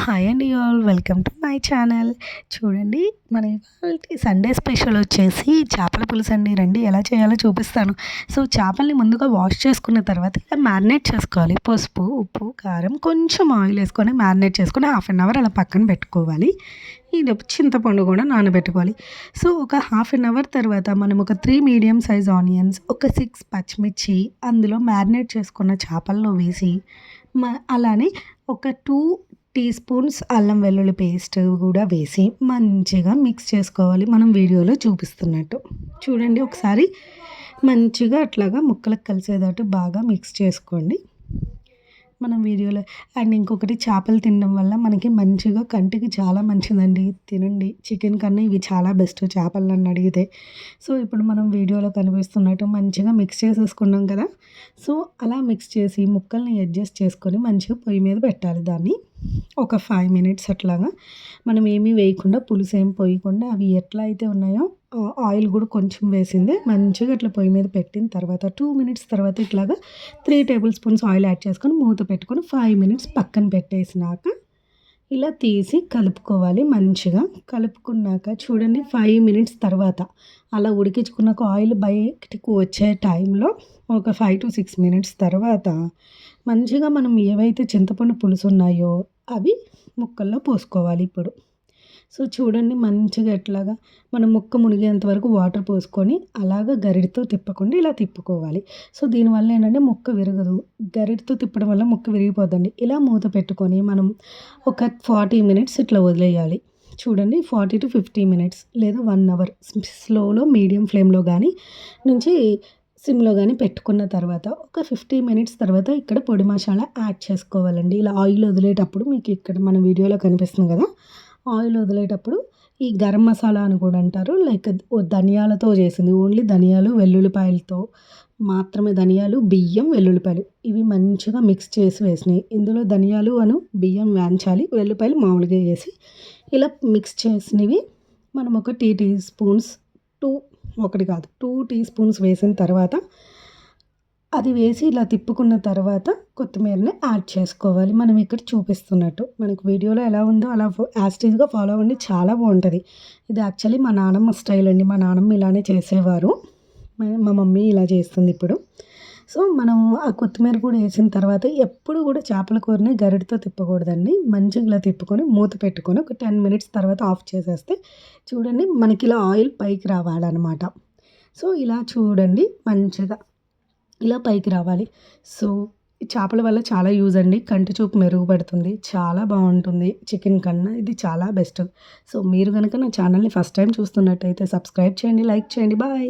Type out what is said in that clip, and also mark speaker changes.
Speaker 1: Hi అండి all welcome to my channel. చూడండి, మన ఇవాల్టి సండే స్పెషల్ వచ్చేసి చేపల పులుసు అండి. రండి ఎలా చేయాలో చూపిస్తాను. సో చేపల్ని ముందుగా వాష్ చేసుకున్న తర్వాత ఇలా మ్యారినేట్ చేసుకోవాలి. పసుపు, ఉప్పు, కారం, కొంచెం ఆయిల్ వేసుకొని మ్యారినేట్ చేసుకొని హాఫ్ అన్ అవర్ అలా పక్కన పెట్టుకోవాలి. ఇది చింతపండు కూడా నానబెట్టుకోవాలి. సో ఒక హాఫ్ అన్ అవర్ తర్వాత మనం ఒక 3 మీడియం సైజ్ ఆనియన్స్, ఒక 6 పచ్చిమిర్చి అందులో మ్యారినేట్ చేసుకున్న చేపల్లో వేసి అలానే ఒక 2 టీ స్పూన్స్ అల్లం వెల్లుల్లి పేస్ట్ కూడా వేసి మంచిగా మిక్స్ చేసుకోవాలి. మనం వీడియోలో చూపిస్తున్నట్టు చూడండి. ఒకసారి మంచిగా అట్లాగా ముక్కలకు కలిసేటట్టు బాగా మిక్స్ చేసుకోండి మనం వీడియోలో. అండ్ ఇంకొకటి, చేపలు తినడం వల్ల మనకి మంచిగా కంటికి చాలా మంచిదండి. తినండి, చికెన్ కన్నా ఇవి చాలా బెస్ట్ చేపలు నన్ను అడిగితే. సో ఇప్పుడు మనం వీడియోలో కనిపిస్తున్నట్టు మంచిగా మిక్స్ చేసేసుకున్నాం కదా. సో అలా మిక్స్ చేసి ముక్కల్ని అడ్జస్ట్ చేసుకొని మంచిగా పొయ్యి మీద పెట్టాలి. దాన్ని ఒక 5 మినిట్స్ అట్లాగా మనం ఏమీ వేయకుండా, పులుసు ఏం పోయకుండా అవి ఎట్లా అయితే ఉన్నాయో ఆయిల్ కూడా కొంచెం వేసింది మంచిగా ఇట్లా పొయ్యి మీద పెట్టిన తర్వాత 2 మినిట్స్ తర్వాత ఇట్లాగా 3 టేబుల్ స్పూన్స్ ఆయిల్ యాడ్ చేసుకొని మూత పెట్టుకొని 5 మినిట్స్ పక్కన పెట్టేసినాక ఇలా తీసి కలుపుకోవాలి. మంచిగా కలుపుకున్నాక చూడండి, 5 మినిట్స్ తర్వాత అలా ఉడికించుకున్నాక ఆయిల్ బయటికి వచ్చే టైంలో ఒక 5 to 6 మినిట్స్ తర్వాత మంచిగా మనం ఏవైతే చింతపండు పులుసు ఉన్నాయో అవి ముక్కల్లో పోసుకోవాలి ఇప్పుడు. సో చూడండి, మంచిగా ఎట్లాగా మనం ముక్క మునిగేంత వరకు వాటర్ పోసుకొని అలాగ గరిటతో తిప్పకుండా ఇలా తిప్పుకోవాలి. సో దీనివల్ల ఏంటంటే ముక్క విరగదు. గరిటతో తిప్పడం వల్ల ముక్క విరిగిపోద్దండి. ఇలా మూత పెట్టుకొని మనం ఒక 40 మినిట్స్ ఇట్లా వదిలేయాలి. చూడండి, 40 to 50 మినిట్స్ లేదా 1 అవర్ స్లోలో మీడియం ఫ్లేమ్లో కానీ నుంచి సిమ్లో కానీ పెట్టుకున్న తర్వాత ఒక 50 మినిట్స్ తర్వాత ఇక్కడ పొడి మసాలా యాడ్ చేసుకోవాలండి. ఇలా ఆయిల్ వదిలేటప్పుడు మీకు ఇక్కడ మన వీడియోలో కనిపిస్తుంది కదా, ఆయిల్ వదిలేటప్పుడు ఈ గరం మసాలా అని కూడా అంటారు. లైక్ ధనియాలతో చేసింది, ఓన్లీ ధనియాలు వెల్లుల్లిపాయలతో మాత్రమే. ధనియాలు, బియ్యం, వెల్లుల్లిపాయలు ఇవి మంచిగా మిక్స్ చేసి వేసినాయి. ఇందులో ధనియాలు బియ్యం వేయించాలి, వెల్లుల్లిపాయలు మామూలుగా వేసి ఇలా మిక్స్ చేసినవి మనం ఒక 2 టీ స్పూన్స్ 2 టీ స్పూన్స్ వేసిన తర్వాత అది వేసి ఇలా తిప్పుకున్న తర్వాత కొత్తిమీరని యాడ్ చేసుకోవాలి. మనం ఇక్కడ చూపిస్తున్నట్టు మనకు వీడియోలో ఎలా ఉందో అలా యాస్టీజ్గా ఫాలో అవ్వండి, చాలా బాగుంటుంది. ఇది యాక్చువల్లీ మా నానమ్మ స్టైల్ అండి. మా నానమ్మ ఇలానే చేసేవారు, మా మమ్మీ ఇలా చేస్తుంది ఇప్పుడు. సో మనం ఆ కొత్తిమీర కూడా వేసిన తర్వాత ఎప్పుడు కూడా చేపల కూరని గరిటతో తిప్పకూడదండి. మంచిగా ఇలా తిప్పుకొని మూత పెట్టుకొని ఒక 10 మినిట్స్ తర్వాత ఆఫ్ చేసేస్తే చూడండి మనకి ఇలా ఆయిల్ పైకి రావాలన్నమాట. సో ఇలా చూడండి మంచిగా ఇలా పైకి రావాలి. సో చేపల వల్ల చాలా యూజ్ అండి. కంటి చూపు మెరుగుపడుతుంది, చాలా బాగుంటుంది. చికెన్ కన్నా ఇది చాలా బెస్ట్. సో మీరు కనుక నా ఛానల్ని ఫస్ట్ టైం చూస్తున్నట్టయితే సబ్స్క్రైబ్ చేయండి, లైక్ చేయండి. బాయ్.